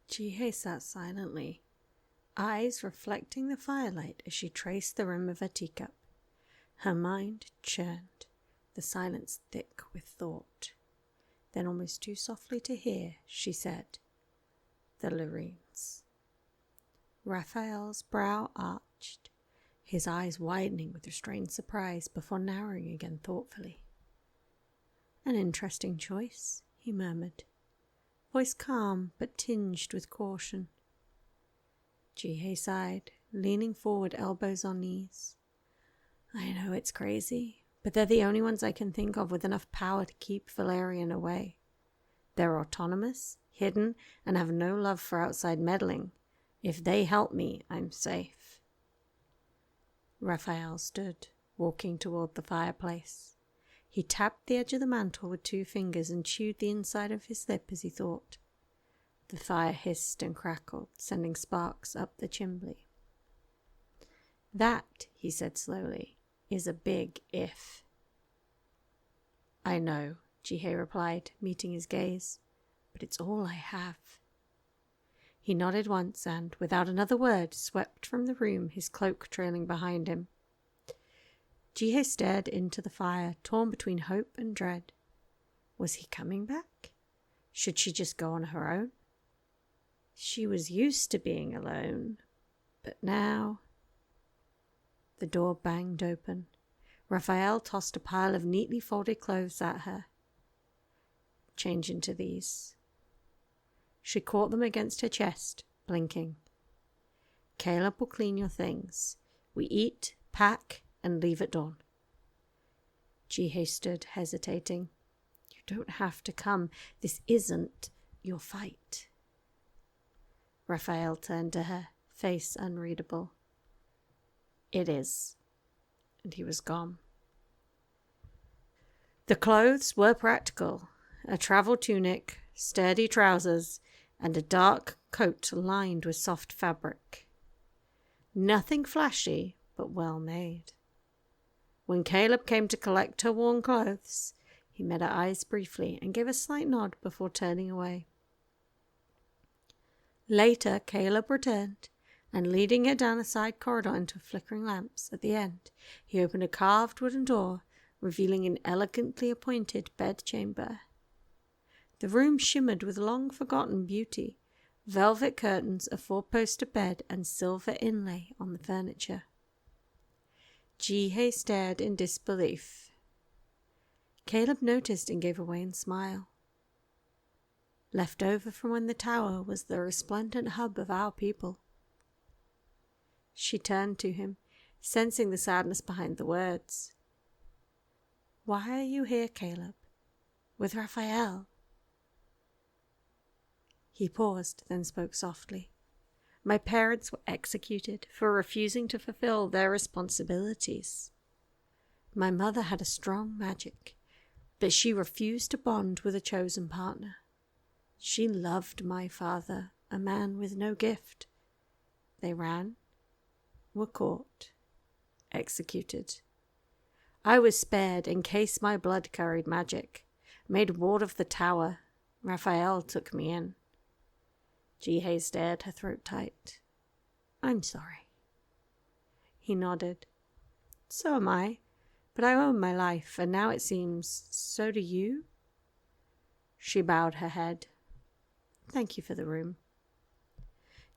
Jihye sat silently, eyes reflecting the firelight as she traced the rim of her teacup. Her mind churned, the silence thick with thought. Then, almost too softly to hear, she said, "The Lorines." Raphael's brow arched, his eyes widening with restrained surprise before narrowing again thoughtfully. "An interesting choice," he murmured, voice calm but tinged with caution. Jihye sighed, leaning forward, elbows on knees. "I know it's crazy, but they're the only ones I can think of with enough power to keep Valerian away. They're autonomous, hidden, and have no love for outside meddling. If they help me, I'm safe." Raphael stood, walking toward the fireplace. He tapped the edge of the mantle with 2 fingers and chewed the inside of his lip as he thought. The fire hissed and crackled, sending sparks up the chimney. "That," he said slowly, "is a big if." "I know," Jihye replied, meeting his gaze, "but it's all I have." He nodded once and, without another word, swept from the room, his cloak trailing behind him. Jihye stared into the fire, torn between hope and dread. Was he coming back? Should she just go on her own? She was used to being alone, but now... The door banged open. Raphael tossed a pile of neatly folded clothes at her. "Change into these." She caught them against her chest, blinking. "Caleb will clean your things. We eat, pack, and leave at dawn." Jihye stood, hesitating. "You don't have to come. This isn't your fight." Raphael turned to her, face unreadable. "It is." And he was gone. The clothes were practical. A travel tunic, sturdy trousers, and a dark coat lined with soft fabric. Nothing flashy, but well made. When Caleb came to collect her worn clothes, he met her eyes briefly and gave a slight nod before turning away. Later, Caleb returned, and leading her down a side corridor into flickering lamps at the end, he opened a carved wooden door, revealing an elegantly appointed bedchamber. The room shimmered with long-forgotten beauty, velvet curtains, a 4-poster bed, and silver inlay on the furniture. Jihye stared in disbelief. Caleb noticed and gave a wan smile. Left over from when the tower was the resplendent hub of our people. She turned to him, sensing the sadness behind the words. "Why are you here, Caleb? With Raphael?" He paused, then spoke softly. "My parents were executed for refusing to fulfill their responsibilities. My mother had a strong magic, but she refused to bond with a chosen partner. She loved my father, a man with no gift. They ran, were caught, executed. I was spared in case my blood carried magic. Made ward of the tower. Raphael took me in." Jihye stared, her throat tight. "I'm sorry." He nodded. "So am I, but I own my life, and now it seems, so do you?" She bowed her head. "Thank you for the room."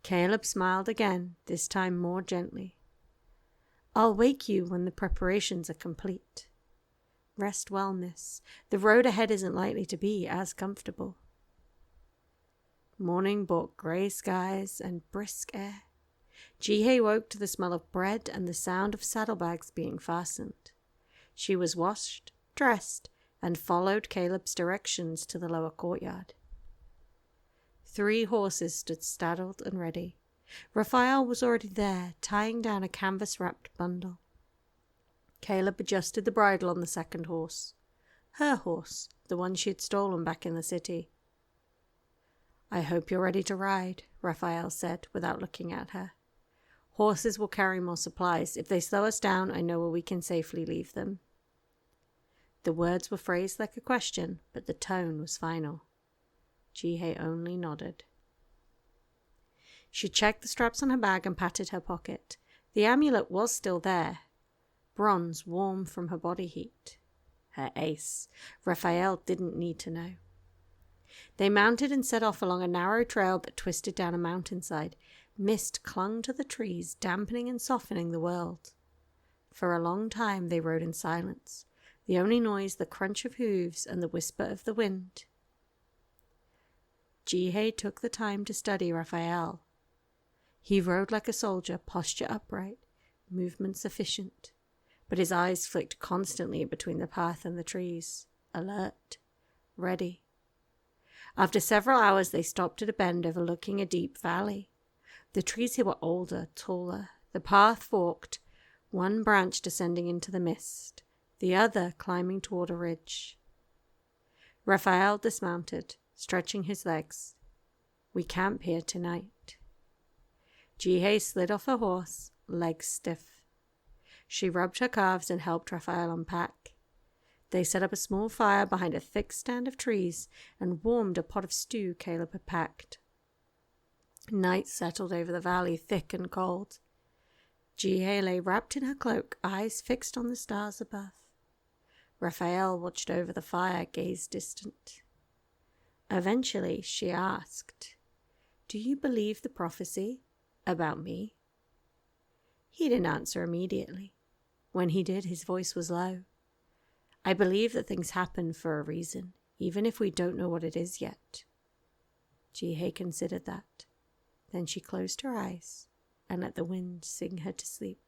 Caleb smiled again, this time more gently. "I'll wake you when the preparations are complete. Rest well, miss. The road ahead isn't likely to be as comfortable." Morning brought grey skies and brisk air. Jihye woke to the smell of bread and the sound of saddlebags being fastened. She was washed, dressed, and followed Caleb's directions to the lower courtyard. 3 horses stood saddled and ready. Raphael was already there, tying down a canvas-wrapped bundle. Caleb adjusted the bridle on the second horse. Her horse, the one she had stolen back in the city. "I hope you're ready to ride," Raphael said, without looking at her. "Horses will carry more supplies. If they slow us down, I know where we can safely leave them." The words were phrased like a question, but the tone was final. Jihye only nodded. She checked the straps on her bag and patted her pocket. The amulet was still there, bronze warm from her body heat. Her ace. Raphael didn't need to know. They mounted and set off along a narrow trail that twisted down a mountainside. Mist clung to the trees, dampening and softening the world. For a long time they rode in silence, the only noise the crunch of hooves and the whisper of the wind. Jihye took the time to study Raphael. He rode like a soldier, posture upright, movements efficient, but his eyes flicked constantly between the path and the trees, alert, ready. After several hours they stopped at a bend overlooking a deep valley. The trees here were older, taller. The path forked, one branch descending into the mist, the other climbing toward a ridge. Raphael dismounted, stretching his legs. "We camp here tonight." Jihye slid off her horse, legs stiff. She rubbed her calves and helped Raphael unpack. They set up a small fire behind a thick stand of trees and warmed a pot of stew Caleb had packed. Night settled over the valley, thick and cold. Jihye lay wrapped in her cloak, eyes fixed on the stars above. Raphael watched over the fire, gaze distant. Eventually, she asked, "Do you believe the prophecy about me?" He didn't answer immediately. When he did, his voice was low. "I believe that things happen for a reason, even if we don't know what it is yet." Jihye considered that. Then she closed her eyes and let the wind sing her to sleep.